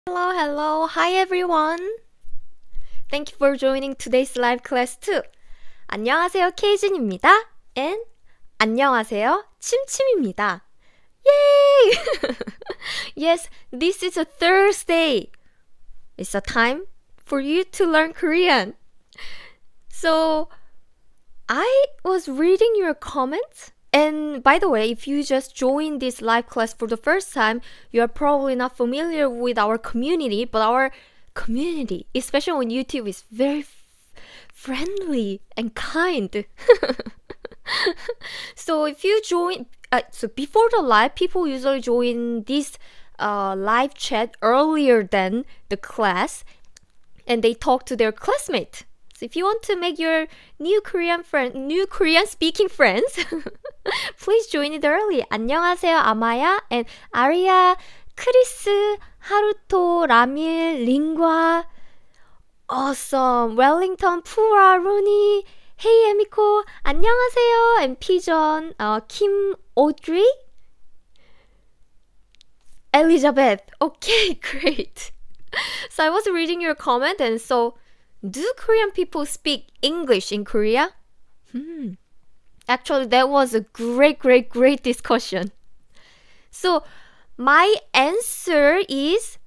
Hello, hello. Hi, everyone. Thank you for joining today's live class too. 안녕하세요, 케이준입니다. And 안녕하세요, 침침입니다. Yay! Yes, this is a Thursday. It's a time for you to learn Korean. So, I was reading your comments. And by the way, if you just joined this live class for the first time, you are probably not familiar with our community, but our community, especially on YouTube, is very friendly and kind. So if you join, so before the live, people usually join this live chat earlier than the class, and they talk to their classmate. So if you want to make your new Korean speaking friends, please join it early. 안녕하세요, 아마야, and 아리야, 크리스, 하루토, 라밀, 링과, awesome, 웰링턴, 푸아, 루니, 헤이 에미코, 안녕하세요, and 피전, 킴, 오드리, Elizabeth. Okay, great. So I was reading your comment, and so do Korean people speak English in Korea? Actually, that was a great discussion. So my answer is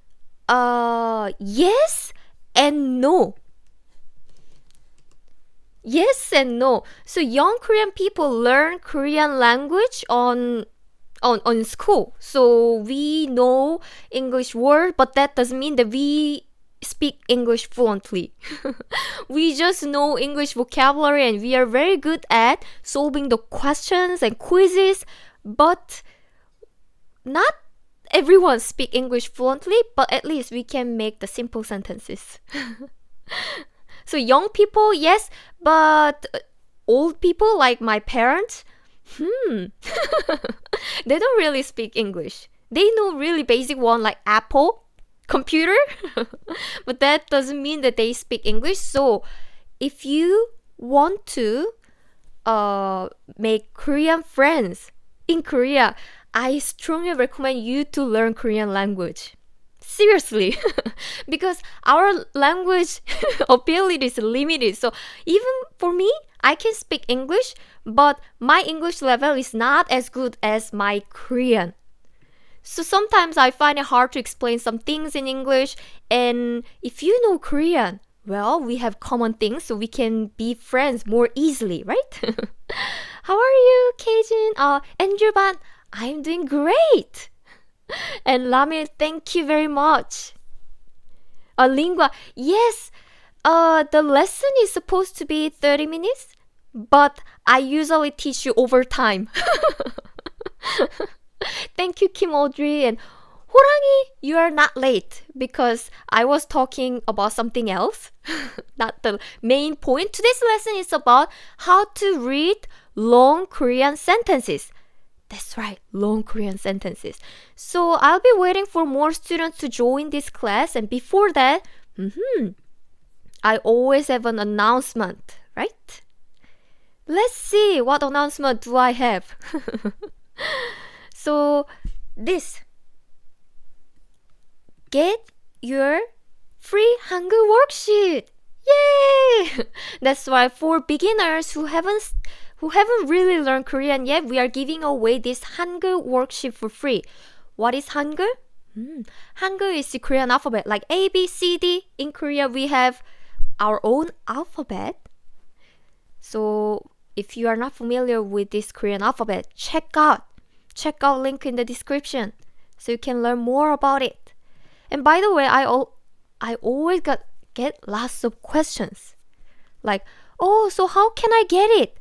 yes and no. Yes and no. So young Korean people learn Korean language on school. So we know English word, but that doesn't mean that we speak English fluently. We just know English vocabulary and we are very good at solving the questions and quizzes, but not everyone speak English fluently, but at least we can make the simple sentences. So young people, yes, but old people like my parents, they don't really speak English. They know really basic one like Apple, computer, but that doesn't mean that they speak English. So if you want to make Korean friends in Korea, I strongly recommend you to learn Korean language. Seriously, because our language ability is limited. So even for me, I can speak English, but my English level is not as good as my Korean. So sometimes I find it hard to explain some things in English, and if you know Korean, well, we have common things, so we can be friends more easily, right? How are you, Keijin? Andrew Ban, I'm doing great. And Lamil, thank you very much. Lingua, yes, the lesson is supposed to be 30 minutes, but I usually teach you over time. Thank you, Kim Audrey. And Horangi, you are not late because I was talking about something else, not the main point. Today's lesson is about how to read long Korean sentences. That's right, long Korean sentences. So I'll be waiting for more students to join this class. And before that, I always have an announcement, right? Let's see, what announcement do I have? So this, get your free Hangul worksheet. Yay! That's why for beginners who haven't really learned Korean yet, we are giving away this Hangul worksheet for free. What is Hangul? Hangul is the Korean alphabet, like A, B, C, D. In Korea, we have our own alphabet. So if you are not familiar with this Korean alphabet, check out link in the description so you can learn more about it. And by the way, I always get lots of questions like, oh, so how can I get it?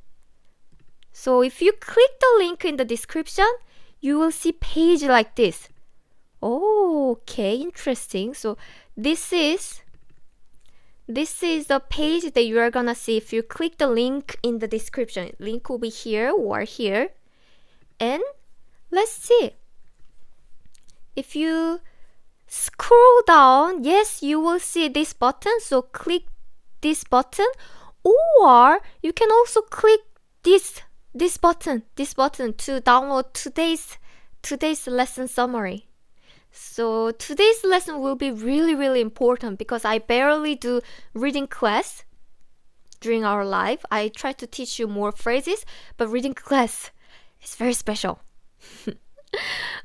So if you click the link in the description, you will see page like this. Oh, okay, interesting. So this is the page that you are gonna see if you click the link in the description. Link will be here or here. And let's see. If you scroll down, yes, you will see this button. So click this button, or you can also click this button to download today's lesson summary. So today's lesson will be really, really important because I barely do reading class during our life. I try to teach you more phrases, but reading class is very special.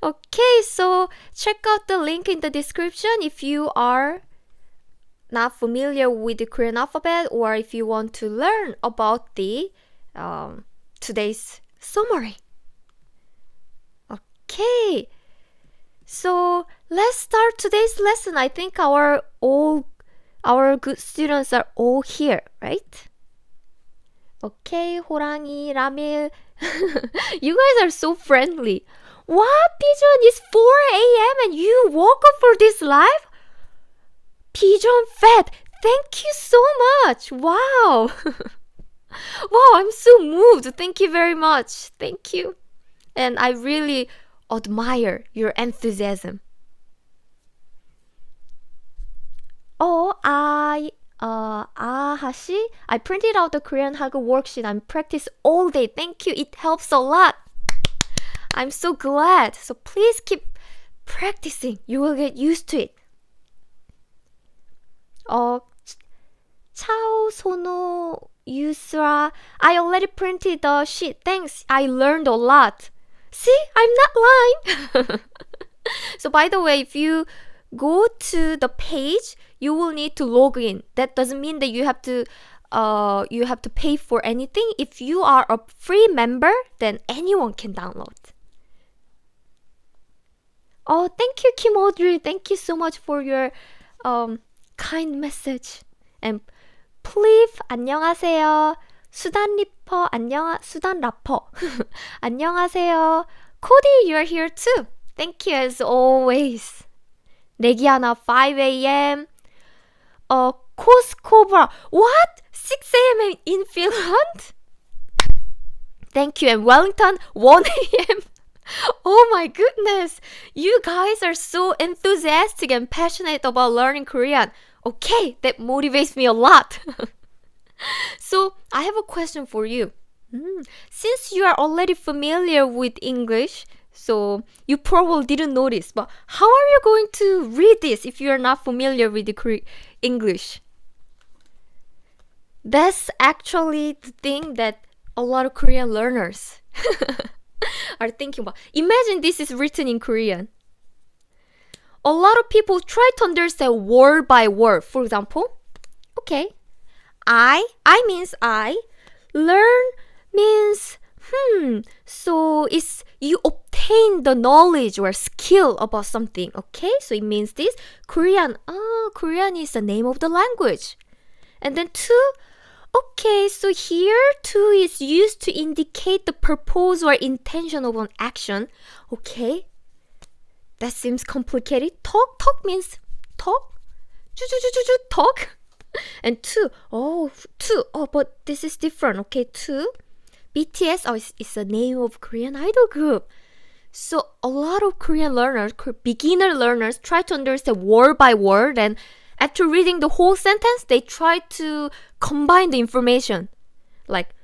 Okay, so check out the link in the description if you are not familiar with the Korean alphabet or if you want to learn about the today's summary. Okay, so let's start today's lesson. I think our good students are all here, right? Okay, 호랑이, 라밀. You guys are so friendly. What, Pigeon? It's 4 a.m. and you woke up for this live? Pigeon Fat, thank you so much. Wow. Wow, I'm so moved. Thank you very much. Thank you. And I really admire your enthusiasm. Oh, Hashi, I printed out the Korean Hangul worksheet and practice all day. Thank you. It helps a lot. I'm so glad. So please keep practicing. You will get used to it. Chao Sono Yusra. I already printed the sheet. Thanks. I learned a lot. See, I'm not lying. So by the way, if you go to the page, you will need to log in. That doesn't mean that you have to pay for anything. If you are a free member, then anyone can download. Oh, thank you, Kim Audrey. Thank you so much for your kind message. And Please, 안녕하세요. 수단 리퍼, 수단 라퍼. 안녕하세요. Cody, you're here too. Thank you as always. 레기아나, 5 a.m. 코스코브라. What? 6 a.m. in Finland? Thank you. And Wellington, 1 a.m. Oh my goodness. You guys are so enthusiastic and passionate about learning Korean. Okay, that motivates me a lot. So, I have a question for you. Since you are already familiar with English, so you probably didn't notice, but how are you going to read this if you are not familiar with the English? That's actually the thing that a lot of Korean learners are thinking about. Imagine this is written in Korean. A lot of people try to understand word by word. For example, okay, I means I, learn means so it's you obtain the knowledge or skill about something. Okay, so it means this. Korean is the name of the language. And then to, okay, so here to is used to indicate the purpose or intention of an action. Okay, that seems complicated. Talk means talk. Talk. And but this is different. Okay, to BTS is the name of Korean idol group. So a lot of Korean learners, beginner learners, try to understand word by word, and after reading the whole sentence, they try to combine the information, like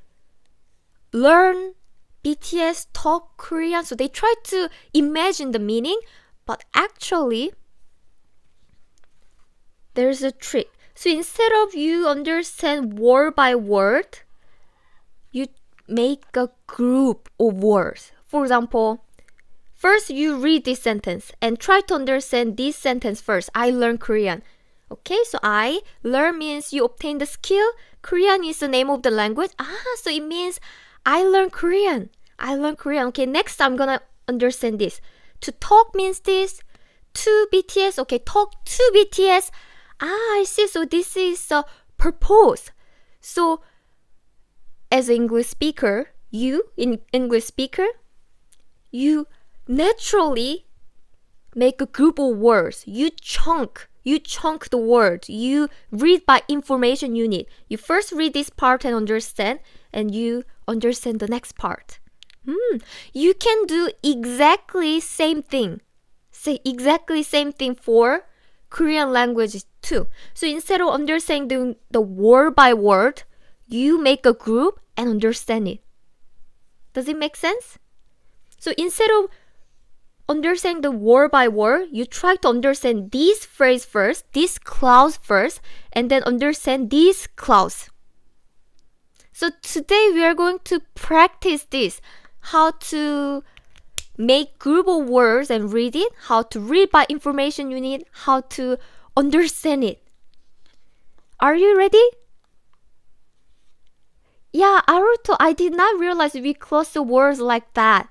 learn BTS, talk Korean. So they try to imagine the meaning, but actually, there's a trick. So instead of you understand word by word, you make a group of words. For example, first you read this sentence and try to understand this sentence first. I learn Korean. Okay, so I learn means you obtain the skill. Korean is the name of the language. So it means I learn Korean. I learn Korean. Okay, next I'm gonna understand this. To talk means this. To BTS. Okay, talk to BTS. I see. So this is a purpose. So as an English speaker, you naturally make a group of words. You chunk the words. You read by information you need. You first read this part and understand, and you understand the next part. You can do exactly same thing. Say exactly same thing for Korean language too. So instead of understanding the word by word, you make a group and understand it. Does it make sense? So instead of understand the word by word, you try to understand this phrase first, this clause first, and then understand this clause. So today we are going to practice this, how to make group of words and read it, how to read by information you need, how to understand it. Are you ready? Yeah, Aruto, I did not realize we close the words like that.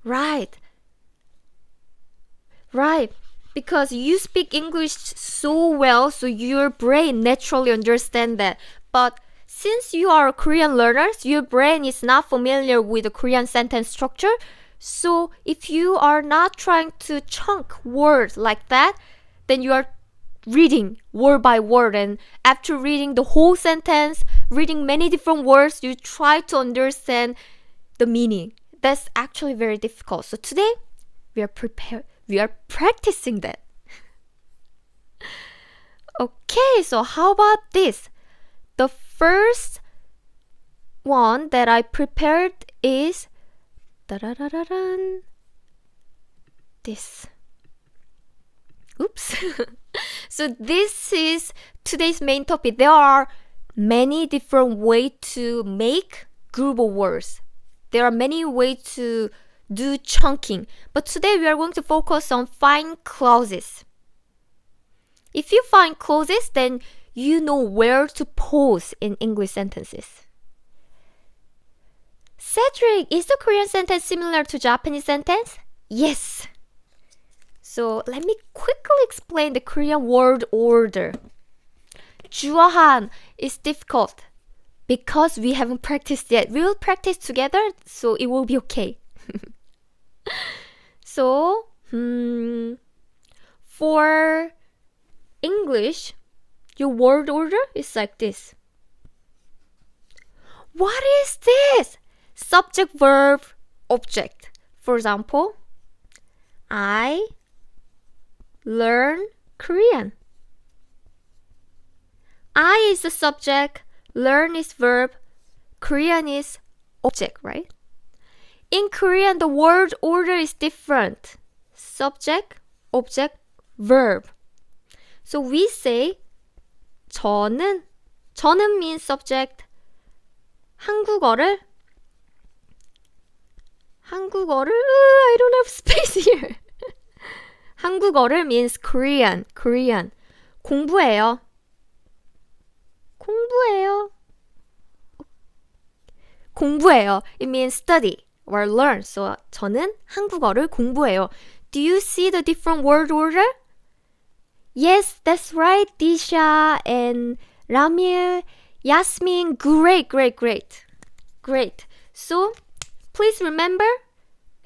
Right. Because you speak English so well, so your brain naturally understands that. But since you are a Korean learner, your brain is not familiar with the Korean sentence structure. So if you are not trying to chunk words like that, then you are reading word by word, and after reading the whole sentence, reading many different words, you try to understand the meaning. That's actually very difficult. So today we are practicing that. Okay, so how about this? The first one that I prepared is this. Oops. So this is today's main topic. There are many different ways to make group of words. There are many ways to do chunking. But today we are going to focus on find clauses. If you find clauses, then you know where to pause in English sentences. Cedric, is the Korean sentence similar to Japanese sentence? Yes. So let me quickly explain the Korean word order. 주어한 is difficult because we haven't practiced yet. We will practice together, so it will be okay. So, for English, your word order is like this. What is this? Subject, verb, object. For example, I learn Korean. I is the subject, learn is verb, Korean is object, right? In Korean, the word order is different. Subject, object, verb. So we say 저는 means subject. 한국어를 I don't have space here. 한국어를 means Korean. 공부해요. It means study or learn. So 저는 한국어를 공부해요. Do you see the different word order? Yes, that's right, Disha and Ramil, Yasmin. Great. So please remember,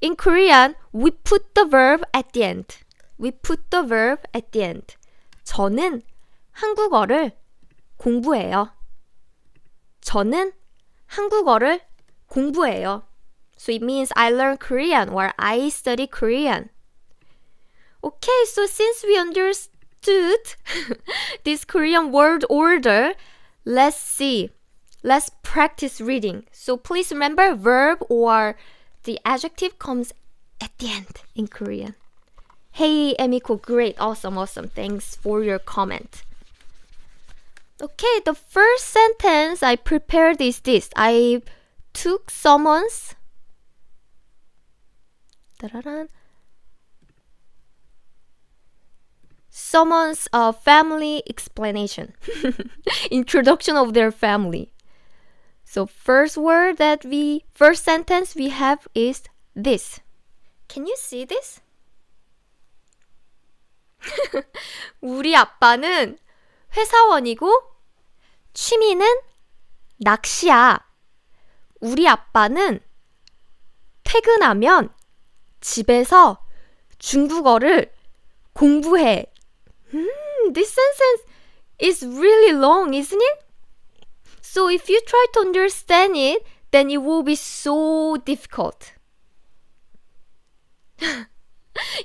in Korean, we put the verb at the end. 저는 한국어를 공부해요. So it means I learn Korean or I study Korean. Okay, so since we understood this Korean word order, let's see. Let's practice reading. So please remember, verb or the adjective comes at the end in Korean. Hey, Emiko, great, awesome. Thanks for your comment. Okay, the first sentence I prepared is this. I took someone's family explanation. Introduction of their family. So first sentence we have is this. Can you see this? 우리 아빠는 회사원이고 취미는 낚시야. 우리 아빠는 퇴근하면 집에서 중국어를 공부해. This sentence is really long, isn't it? So if you try to understand it, then it will be so difficult.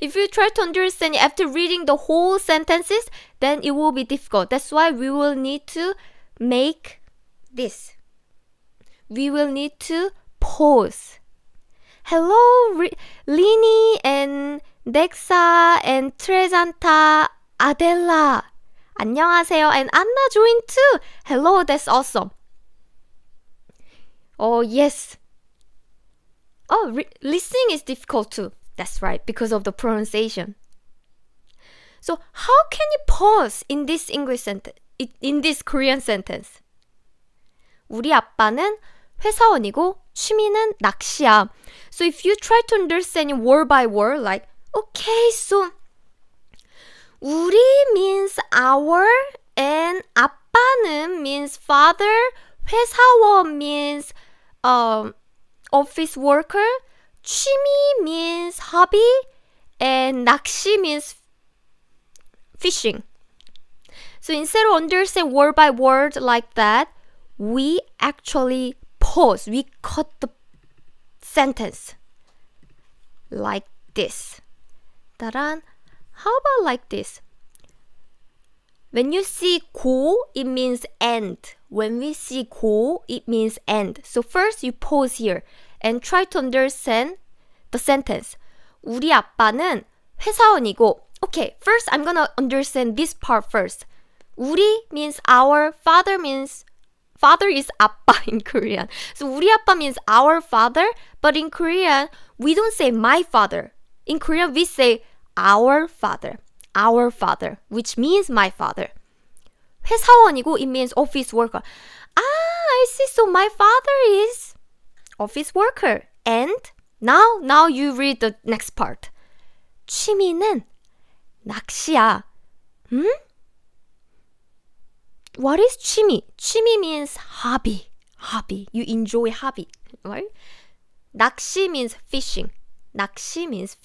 If you try to understand it after reading the whole sentences, then it will be difficult. That's why we will need to make this. We will need to pause. Hello, Lini and Nexa and Tresanta Adela. 안녕하세요. And Anna joined too. Hello, that's awesome. Oh, yes. Oh, listening is difficult too. That's right, because of the pronunciation. So, how can you pause in this English sentence, in this Korean sentence? 우리 아빠는 회사원이고 취미는 낚시야. So, if you try to understand word by word, like, okay, so 우리 means our and 아빠는 means father, 회사원 means office worker, 취미 means hobby, and 낚시 means fishing. So instead of understand word by word like that, we actually pause. We cut the sentence like this. 따란. How about like this? When you see 고, it means end. When we see 고, it means end. So first you pause here and try to understand the sentence. 우리 아빠는 회사원이고. Okay, first I'm gonna understand this part first. 우리 means our, father is 아빠 in Korean. So 우리 아빠 means our father, but in Korean we don't say my father. In Korean we say our father, which means my father. 회사원이고, it means office worker. I see. So my father is office worker. And now you read the next part. 취미는 낚시야. What is 취미? 취미 means hobby. You enjoy hobby, right? 낚시 means fishing. 낚시 means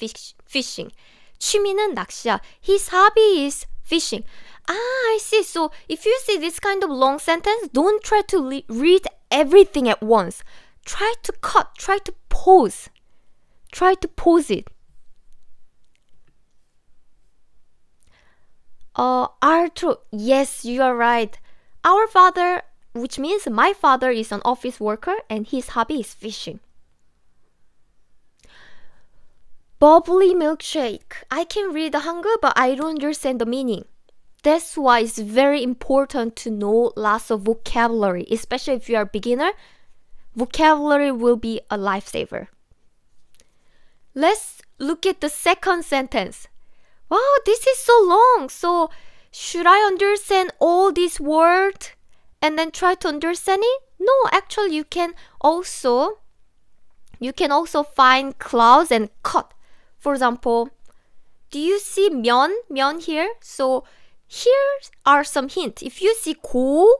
fishing. 취미는 낚시야. His hobby is fishing. I see. So if you see this kind of long sentence, don't try to read everything at once. Try to cut. Try to pause. Try to pause it. Arthur, yes, you are right. Our father, which means my father, is an office worker and his hobby is fishing. Bubbly milkshake. I can read the Hangul, but I don't understand the meaning. That's why it's very important to know lots of vocabulary, especially if you are a beginner. Vocabulary will be a lifesaver. Let's look at the second sentence. Wow, this is so long. So, should I understand all these words and then try to understand it? No, actually, you can also find clause and cut. For example, do you see 면 here? So here are some hints. If you see 고,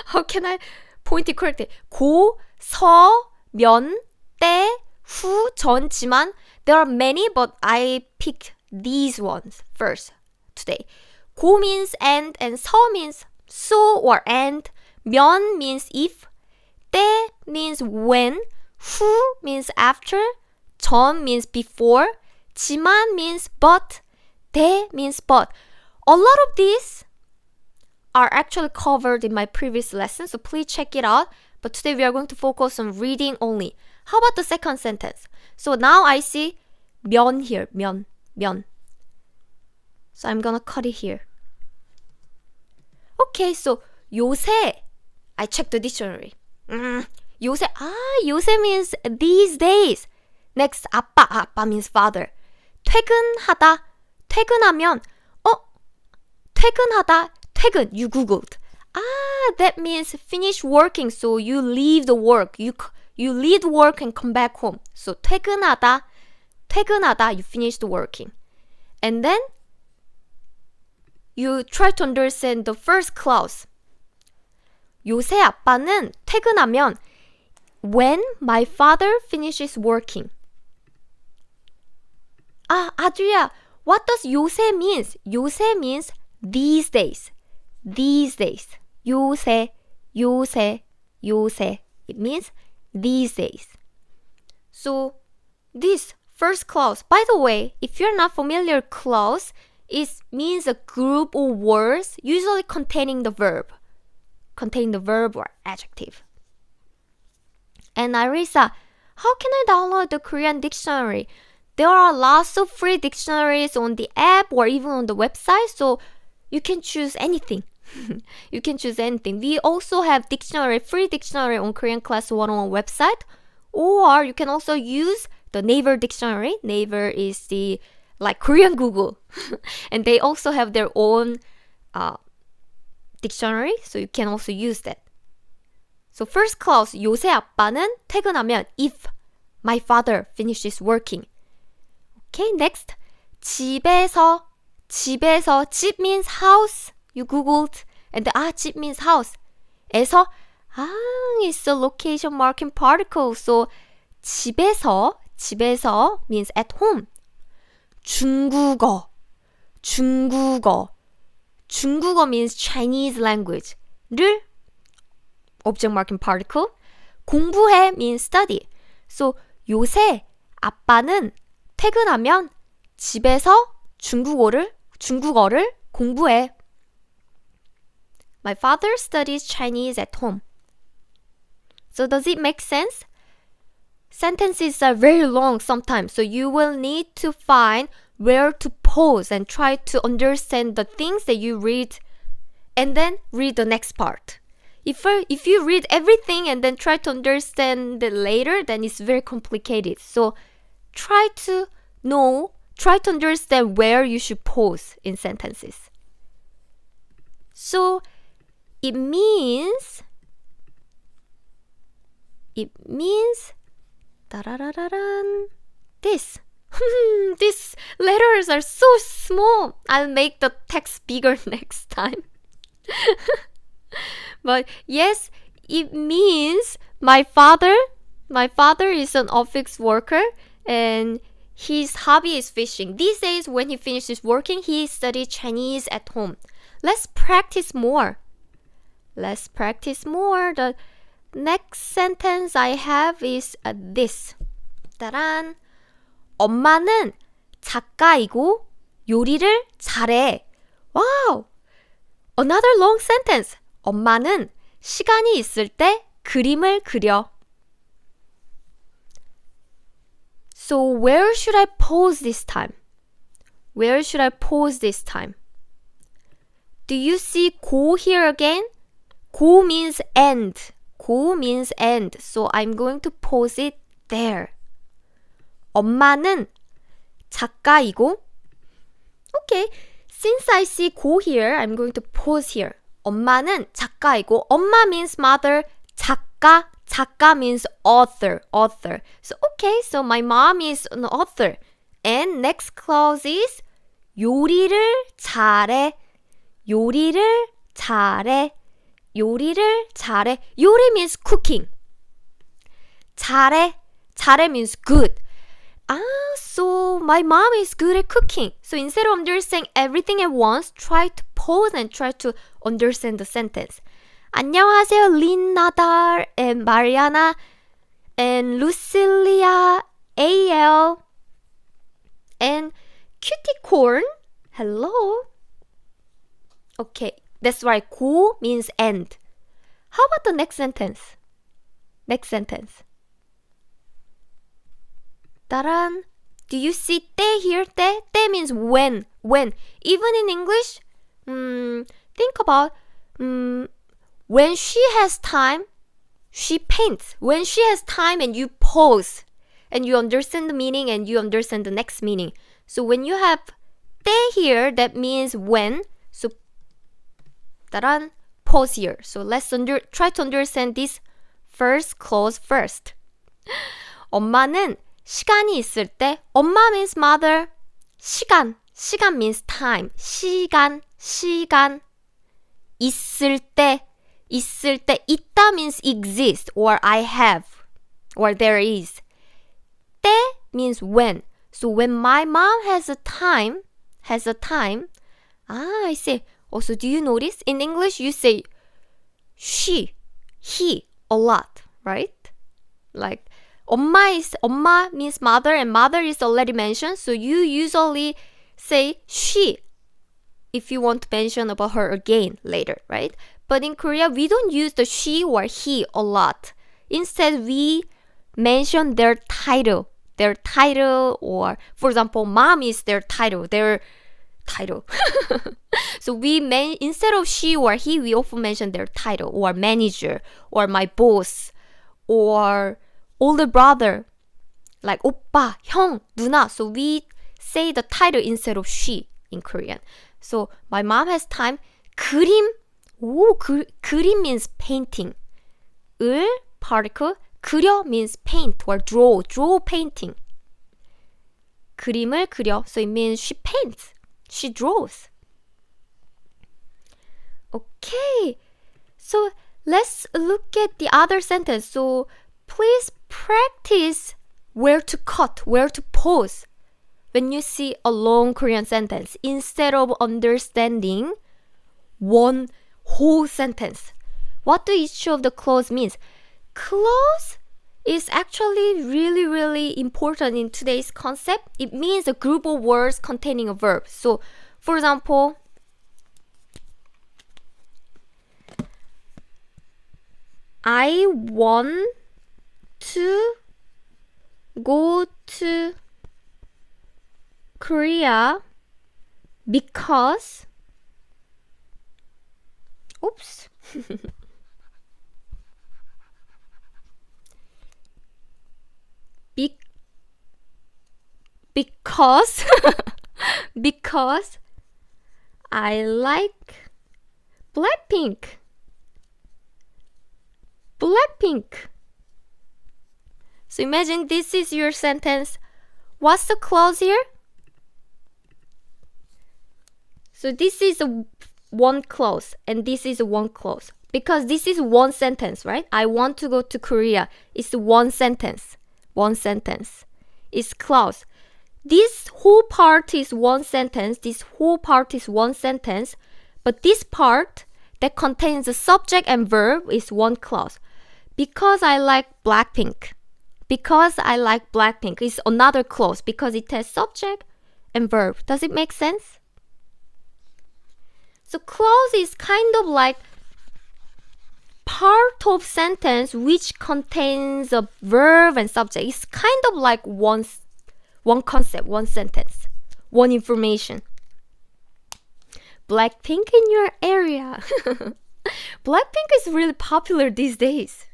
how can I point it correctly? 고, 서, 면, 때, 후, 전, 지만. There are many, but I picked these ones first today. 고 means and 서 means so or and. 면 means if. 때 means when. 후 means after. 전 means before. 지만 means but. 대 means but. A lot of these are actually covered in my previous lesson, so please check it out. But today we are going to focus on reading only. How about the second sentence? So now I see 면 here. 면. So I'm gonna cut it here. Okay, so 요새. I checked the dictionary. 요새. 요새 means these days. Next, 아빠 means father. 퇴근하다, 퇴근하면, 퇴근하다, 퇴근, you googled. That means finish working, so you leave the work. You leave work and come back home. So 퇴근하다, you finished working. And then, you try to understand the first clause. 요새 아빠는 퇴근하면 when my father finishes working. Adria, what does 요새 means? 요새 means these days. These days. 요새. It means these days. So, this first clause, by the way, if you're not familiar, clause, it means a group of words usually containing the verb or adjective. And Arisa, how can I download the Korean dictionary? there are lots of free dictionaries on the app or even on the website, so you can choose anything. You can choose anything. We also have free dictionary on Korean Class 101 website, or you can also use the Naver dictionary. Naver is the Korean Google. And they also have their own dictionary, so you can also use that. So first clause, 요새 아빠는 퇴근하면 if my father finishes working. Okay, next. 집에서. 집 means house. You googled and 집 means house. 에서 it's a location marking particle. So 집에서 means at home. 중국어 means Chinese language. 를 object marking particle. 공부해 means study. So 요새 아빠는 퇴근하면 집에서 중국어를 공부해. My father studies Chinese at home. So does it make sense? Sentences are very long sometimes, so you will need to find where to pause and try to understand the things that you read and then read the next part. If you read everything and then try to understand it later, then it's very complicated. So try to understand where you should pause in sentences. So it means this. These letters are so small. I'll make the text bigger next time. But yes, it means my father is an office worker and his hobby is fishing. These days when he finishes working, he studies Chinese at home. Let's practice more. The next sentence I have is this. 따란. 엄마는 작가이고 요리를 잘해. Wow! Another long sentence. 엄마는 시간이 있을 때 그림을 그려. So where should I pause this time? Do you see go here again? Go means end. So I'm going to pause it there. 엄마는 작가이고. Okay, since I see go here, I'm going to pause here. 엄마는 작가이고. 엄마 means mother. 작가 means author. So okay, so my mom is an author. And next clause is 요리를 잘해. 요리 means cooking. 잘해 means good. So my mom is good at cooking. So instead of understanding everything at once, try to pause and try to understand the sentence. 안녕하세요, 린 나달 and Mariana and Lucilia AL and Cutie Corn. Hello. Okay, that's right. 고 means end. How about the next sentence? 따란. Do you see 때 here? 때 means when. Even in English, think about when she has time, she paints. When she has time and you pause and you understand the meaning and you understand the next meaning. So when you have 때 here, that means when. So 따란, pause here. So let's try to understand this first clause first. 엄마는 시간이 있을 때, 엄마 means mother, 시간 means time, 시간, 있을 때, 있다 means exist, or I have, or there is. 때 means when. So when my mom has a time, I say, also do you notice? In English you say she, he a lot, right? Like, 엄마 means mother and mother is already mentioned, so you usually say she if you want to mention about her again later, right? But in Korea, we don't use the she or he a lot. Instead, we mention their title their title, or for example, mom is their title, their title. So instead of she or he, we often mention their title, or manager, or my boss, or older brother, like 오빠, 형, 누나. So we say the title instead of she in Korean. So my mom has time. 그림. 그림 means painting. 을 particle. 그려 means paint or draw. Draw painting. 그림을 그려. So it means she paints. She draws. Okay. So let's look at the other sentence. So please practice where to cut, where to pause when you see a long Korean sentence instead of understanding one whole sentence. What do each of the clause means? Clause is actually really, really important in today's concept. It means a group of words containing a verb. So, for example, I want to go to Korea because because because I like Blackpink. So imagine this is your sentence. What's the clause here? So this is one clause and this is one clause. Because this is one sentence, right? I want to go to Korea. It's one sentence. One sentence. It's clause. This whole part is one sentence. This whole part is one sentence. But this part that contains the subject and verb is one clause. Because I like Blackpink. Because I like Blackpink is another clause because it has subject and verb. Does it make sense? So clause is kind of like part of sentence which contains a verb and subject. It's kind of like one concept, one sentence, one information. Blackpink in your area. Blackpink is really popular these days.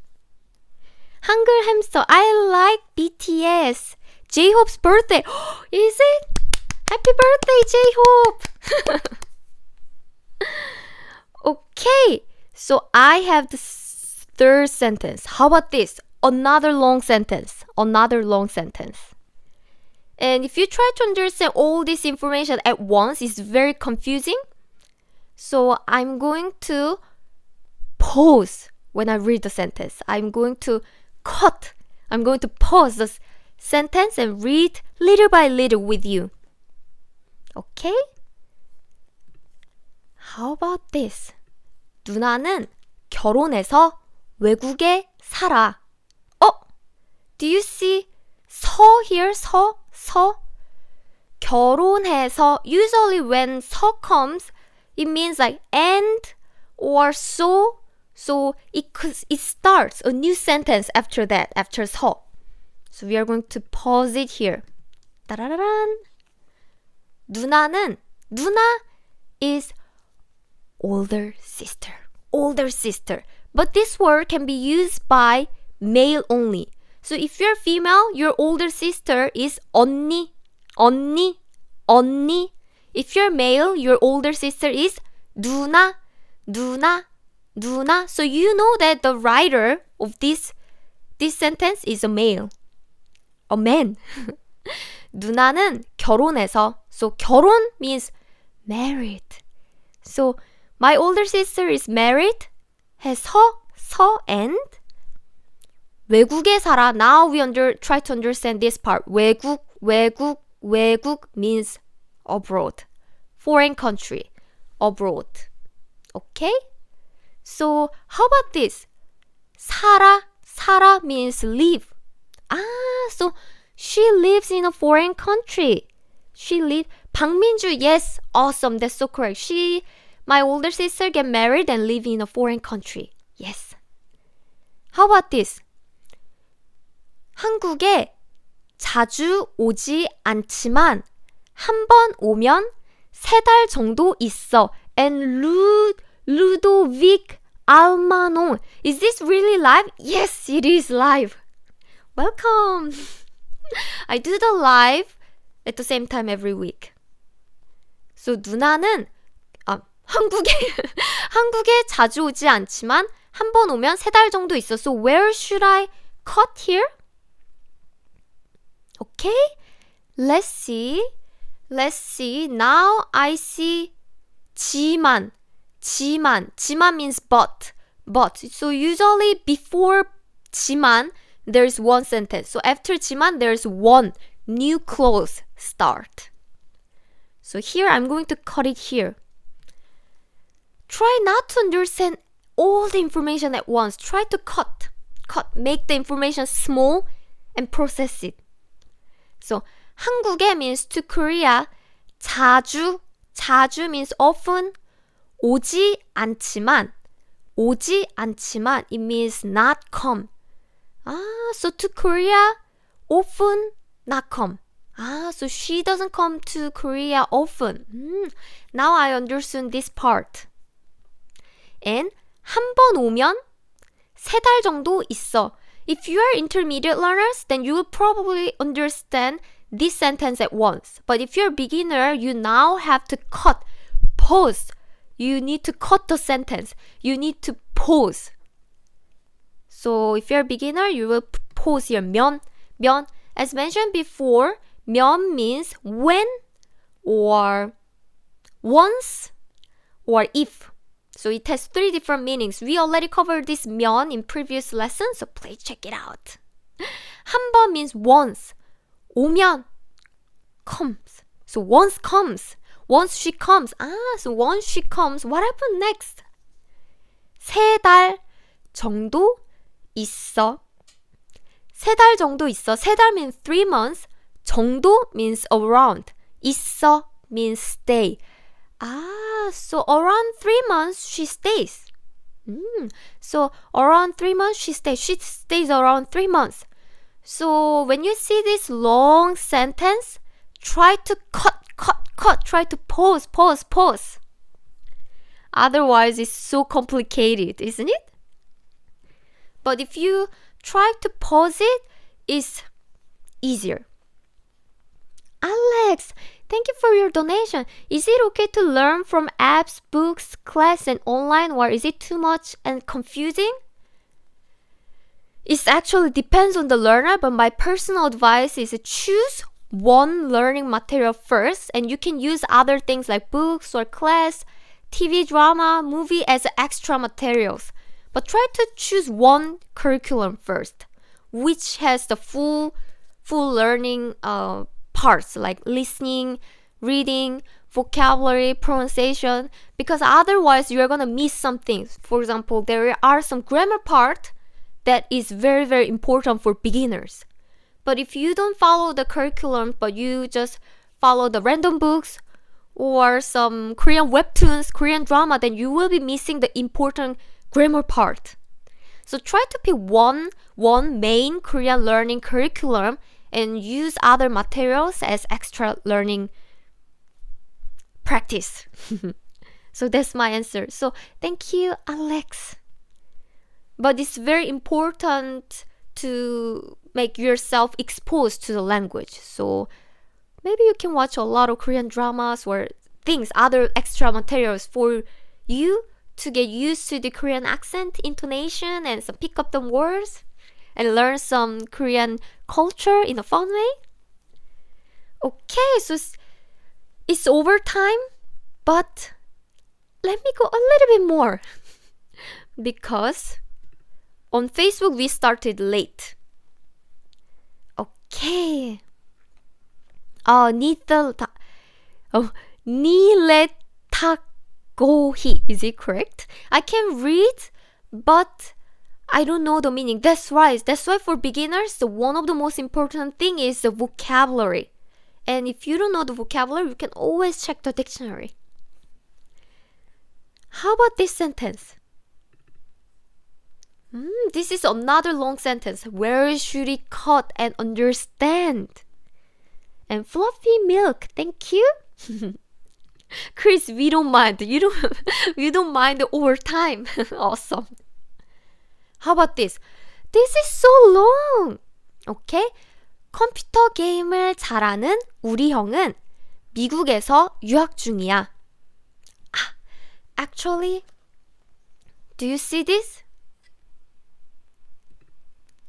한글 hamster. I like BTS. J-Hope's birthday. Is it? Happy birthday, J-Hope. Okay. So I have the third sentence. How about this? Another long sentence. Another long sentence. And if you try to understand all this information at once, it's very confusing. So I'm going to pause when I read the sentence. I'm going to cut. I'm going to pause the sentence and read little by little with you. Okay? How about this? 누나는 결혼해서 외국에 살아. Oh, do you see 서 here? 서? 결혼해서. Usually when 서 comes, it means like and or so. So it starts a new sentence after that, after 서. So we are going to pause it here. 따라라란. 누나는, 누나 is older sister. Older sister. But this word can be used by male only. So if you're female, your older sister is 언니. If you're male, your older sister is 누나. So you know that the writer of this sentence is a male. A man. 누나는 결혼해서. So 결혼 means married. So my older sister is married. has 서 and 외국에 살아. Now we try to understand this part. 외국 means abroad. Foreign country. Abroad. Okay? So how about this? 살아 means live. So she lives in a foreign country. 박민주, yes, awesome, that's so correct. My older sister get married and live in a foreign country. Yes. How about this? 한국에 자주 오지 않지만 한 번 오면 3달 정도 있어. And Ludovic Almanon. Is this really live? Yes, it is live. Welcome. I do the live at the same time every week. So 누나는 한국에 자주 오지 않지만 한 번 오면 3달 정도 있어. So where should I cut here? Okay, let's see. Now I see 지만 means but. So usually before 지만 there's one sentence. So after 지만 there's one new clause start. So here I'm going to cut it here. Try not to understand all the information at once. Try to cut, make the information small and process it. So 한국에 means to Korea. 자주 means often. 오지 않지만 it means not come. So to Korea often not come. So she doesn't come to Korea often. Now I understand this part. And 한 번 오면 3달 정도 있어. If you are intermediate learners, then you will probably understand this sentence at once. But if you're a beginner, you now have to pause. You need to cut the sentence. You need to pause. So if you're a beginner, you will pause here. 면. As mentioned before, 면 means when or once or if. So it has 3 different meanings. We already covered this 면 in previous lessons, so please check it out. 한 번 means once. 오면 comes. So once comes. Once she comes. So once she comes, what happened next? 3달 정도 있어. 3달 정도 있어. 3달 means 3 months. 정도 means around. 있어 means stay. So around 3 months she stays. So around 3 months she stays. She stays around 3 months. So when you see this long sentence, try to cut. Try to pause. Otherwise, it's so complicated, isn't it? But if you try to pause it, it's easier. Alex, thank you for your donation. Is it okay to learn from apps, books, class, and online, or is it too much and confusing? It actually depends on the learner, but my personal advice is to choose one learning material first, and you can use other things like books or class, TV, drama, movie as extra materials. But try to choose one curriculum first, which has the full learning parts like listening, reading, vocabulary, pronunciation, because otherwise you're going to miss some things. For example, there are some grammar part that is very, very important for beginners. But if you don't follow the curriculum, but you just follow the random books or some Korean webtoons, Korean drama, then you will be missing the important grammar part. So try to pick one main Korean learning curriculum and use other materials as extra learning practice. So that's my answer. So thank you, Alex. But it's very important to make yourself exposed to the language. So maybe you can watch a lot of Korean dramas or things, other extra materials for you to get used to the Korean accent, intonation, and some pick up the words and learn some Korean culture in a fun way. Okay, so it's overtime, but let me go a little bit more because on Facebook we started late. Okay. Niletagohi. Is it correct? I can read, but I don't know the meaning. That's right. That's why for beginners, one of the most important thing is the vocabulary. And if you don't know the vocabulary, you can always check the dictionary. How about this sentence? This is another long sentence. Where should it cut and understand? And fluffy milk, thank you. Chris, we don't mind. We don't mind the overtime. Awesome. How about this? This is so long. Okay? 컴퓨터 게임을 잘하는 우리 형은 미국에서 유학 중이야. Actually, do you see this?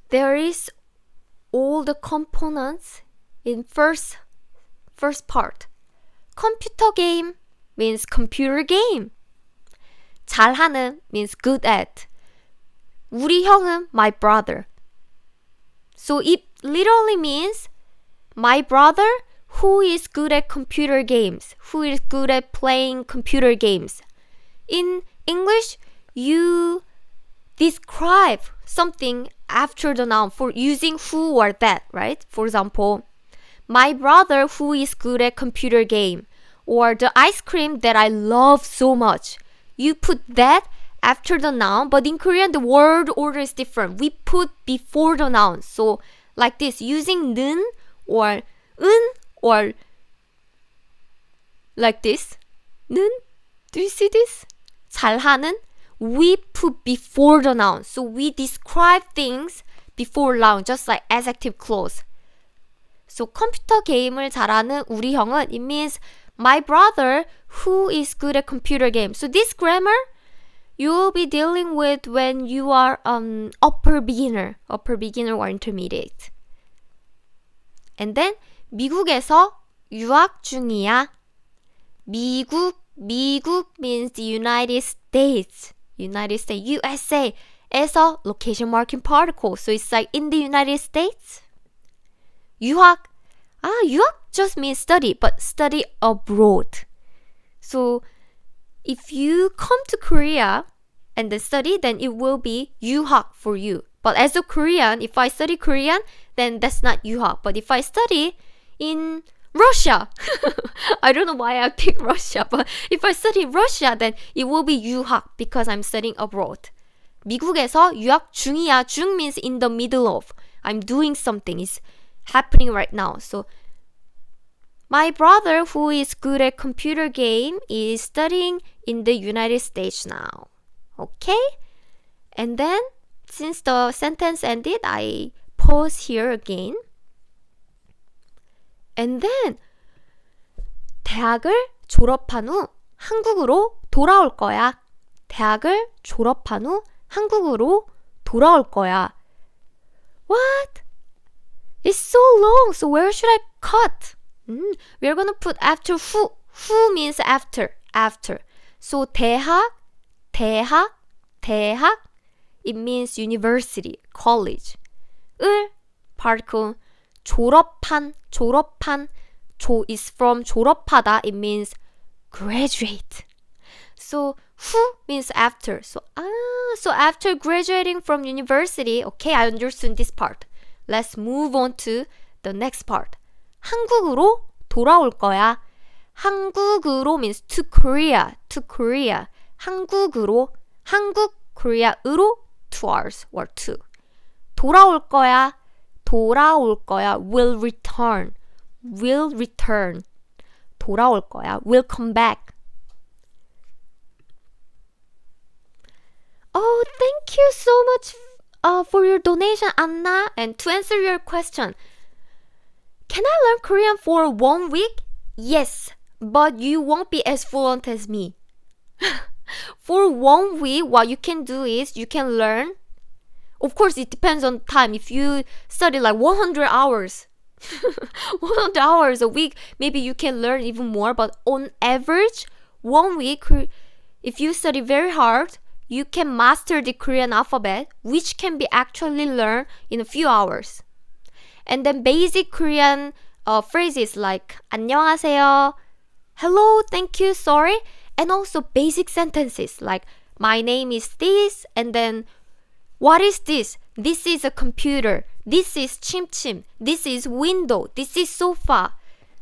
There is all the components in first part. 컴퓨터 게임 means computer game. 잘하는 means good at. 우리 형은 my brother. So it literally means my brother who is good at computer games, who is good at playing computer games. In English, you describe something after the noun for using who or that, right? For example, my brother who is good at computer game, or the ice cream that I love so much. You put that after the noun, but in Korean the word order is different. We put before the noun. So like this, using 는 or 은 or like this. 는? Do you see this? 잘하는? We put before the noun. So we describe things before noun, just like adjective clause. So 컴퓨터 게임을 잘하는 우리 형은, it means my brother who is good at computer games. So this grammar you will be dealing with when you are upper beginner or intermediate. And then 미국에서 유학 중이야. 미국 means the United States. USA. 에서 location marking particle. So it's like in the United States. 유학. 유학 just means study, but study abroad. So if you come to Korea and then study, then it will be 유학 for you. But as a Korean, if I study Korean, then that's not 유학. But if I study in Russia, I don't know why I picked Russia, but if I study Russia, then it will be 유학 because I'm studying abroad. 미국에서 유학 중이야. 중 means in the middle of. I'm doing something. It's happening right now. So my brother who is good at computer game is studying in the United States now. Okay? And then since the sentence ended, I pause here again. And then 대학을 졸업한 후 한국으로 돌아올 거야. 대학을 졸업한 후 한국으로 돌아올 거야. What? It's so long. So where should I cut? We're gonna put after who. Who means after. So 대학. It means university, college. 을 particle 졸업한. 조 is from 졸업하다. It means graduate. So who means after. So after graduating from university, okay, I understood this part. Let's move on to the next part. 한국으로 돌아올 거야. 한국으로 means to Korea. 한국으로, 한국, Korea으로 towards or to. 돌아올 거야. will return. 돌아올 거야. will come back. Oh, thank you so much for your donation, Anna. And to answer your question, can I learn Korean for 1 week? Yes, but you won't be as fluent as me. For 1 week, what you can do is you can learn. Of course, it depends on time. If you study like 100 hours, 100 hours a week, maybe you can learn even more. But on average, 1 week, if you study very hard, you can master the Korean alphabet, which can be actually learned in a few hours. And then basic Korean phrases like 안녕하세요, hello, thank you, sorry, and also basic sentences like my name is this, and then what is this? This is a computer. This is chimchim. This is window. This is sofa.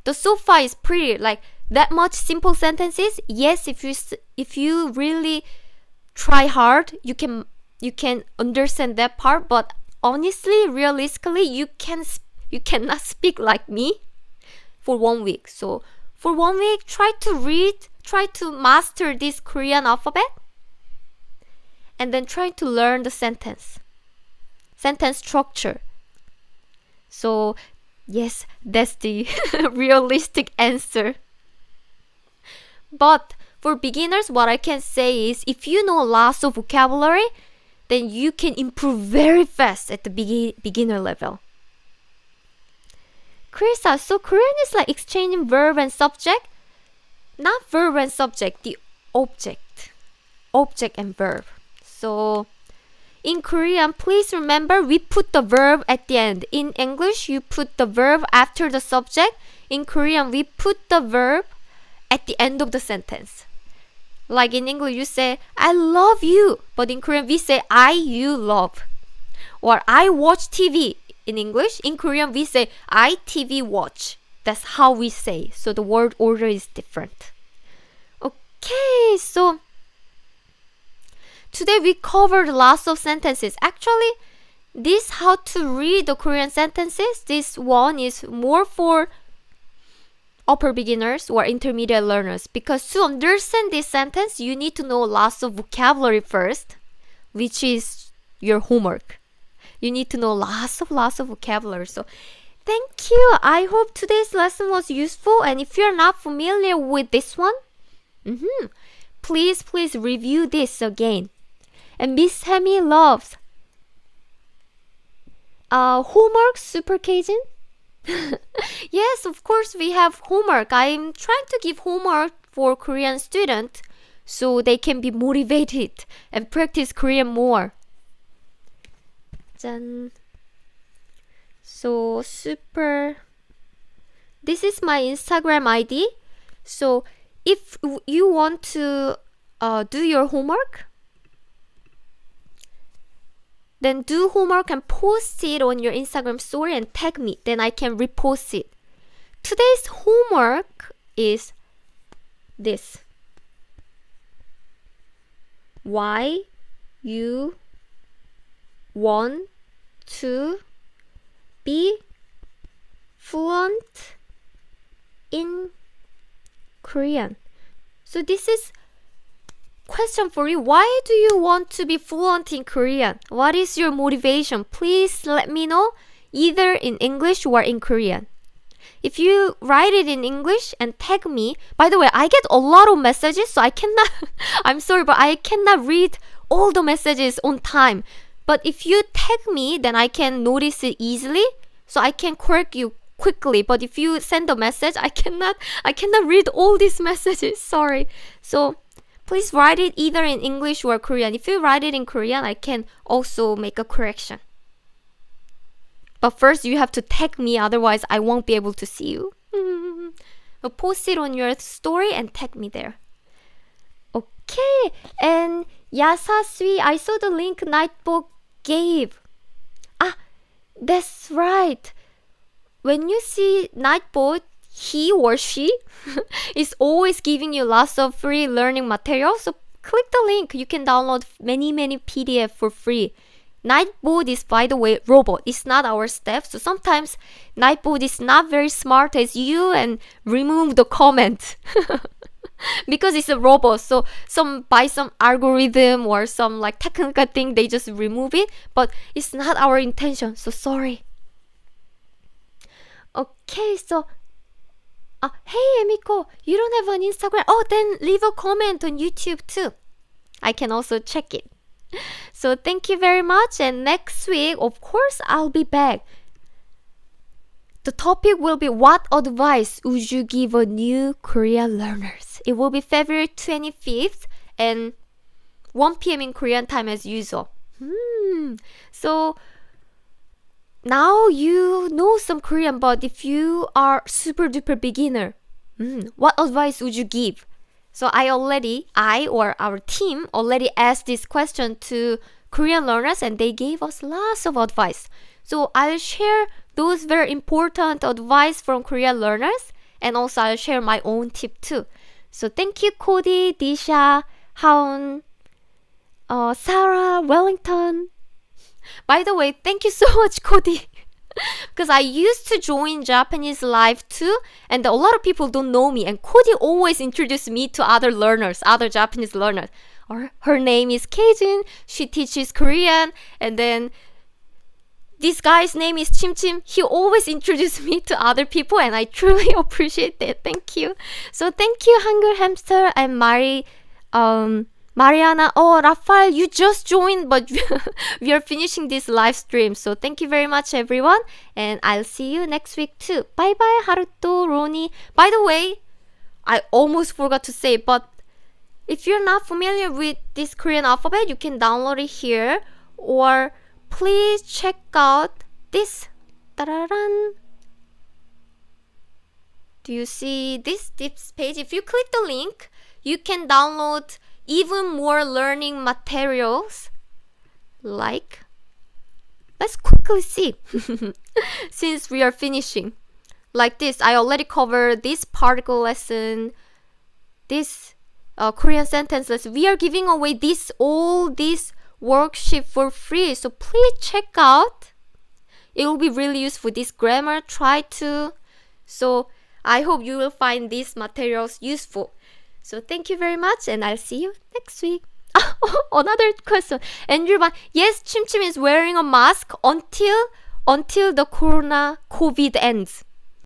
The sofa is pretty. Like that much simple sentences. Yes, if you really try hard, you can you can understand that part, but honestly, realistically, you cannot speak like me for 1 week. So for 1 week, try to master this Korean alphabet, and then try to learn the sentence structure. So yes, that's the realistic answer. But for beginners, what I can say is if you know lots of vocabulary, then you can improve very fast at the beginner level. Krista, so Korean is like exchanging verb and subject? Not verb and subject, the object. Object and verb. So in Korean, please remember we put the verb at the end. In English, you put the verb after the subject. In Korean, we put the verb at the end of the sentence. Like in English, you say, I love you. But in Korean, we say, you love. Or I watch TV. In English, in Korean, we say, I TV watch. That's how we say. So the word order is different. Okay, so today we covered lots of sentences. Actually, this how to read the Korean sentences, this one is more for upper beginners or intermediate learners, because to understand this sentence, you need to know lots of vocabulary first, which is your homework. You need to know lots of vocabulary. So thank you. I hope today's lesson was useful. And if you're not familiar with this one, please review this again. And Miss Hemi loves homework super Cajun. Yes, of course we have homework. I'm trying to give homework for Korean students so they can be motivated and practice Korean more. 짠. So super. This is my Instagram ID. So if you want to do your homework, then do homework and post it on your Instagram story and tag me. Then I can repost it. Today's homework is this. Why you want to be fluent in Korean. So this is question for you. Why do you want to be fluent in Korean? What is your motivation? Please let me know either in English or in Korean. If you write it in English and tag me, by the way, I get a lot of messages, so I cannot, I'm sorry, but I cannot read all the messages on time. But if you tag me, then I can notice it easily, so I can correct you quickly. But if you send a message, I cannot read all these messages, sorry. So please write it either in English or Korean. If you write it in Korean, I can also make a correction. But first, you have to tag me, otherwise I won't be able to see you. So post it on your story and tag me there. Okay, and Yasasui, I saw the link Nightbook gave. That's right. When you see Nightbook, he or she is always giving you lots of free learning material. So click the link. You can download many PDF for free. Nightboard is, by the way, robot. It's not our staff. So sometimes Nightboard is not very smart as you and remove the comment. Because it's a robot. So by some algorithm or some like technical thing, they just remove it. But it's not our intention. So sorry. Okay, so hey Emiko, you don't have an Instagram? Oh, then leave a comment on YouTube too. I can also check it. So thank you very much, and next week, of course, I'll be back. The topic will be what advice would you give a new Korean learners? It will be February 25th and 1 p.m. in Korean time as usual. So now you know some Korean, but if you are super duper beginner, what advice would you give? So I or our team already asked this question to Korean learners, and they gave us lots of advice. So I'll share those very important advice from Korean learners, and also I'll share my own tip too. So thank you, Cody, Disha, Haun, Sarah Wellington. By the way, thank you so much, Cody. Because I used to join Japanese live too, and a lot of people don't know me. And Cody always introduced me to other learners, other Japanese learners. Her name is Keijin. She teaches Korean, and then this guy's name is Chim Chim. He always introduced me to other people, and I truly appreciate that. Thank you. So thank you, Hangul Hamster and Mariana. Oh, Rafael, you just joined, but we are finishing this live stream. So thank you very much, everyone, and I'll see you next week too. Bye bye, Haruto, Roni. By the way, I almost forgot to say, but if you're not familiar with this Korean alphabet, you can download it here, or please check out this. Ta-da-ran. Do you see this page? If you click the link, you can download even more learning materials. Like, let's quickly see. Since we are finishing. Like this, I already covered this particle lesson, this Korean sentence lesson. We are giving away all this worksheet for free, so please check out. It will be really useful. This grammar, try to. So I hope you will find these materials useful. So thank you very much, and I'll see you next week. Another question. Andrew Ban, yes, Chim Chim is wearing a mask until the COVID ends.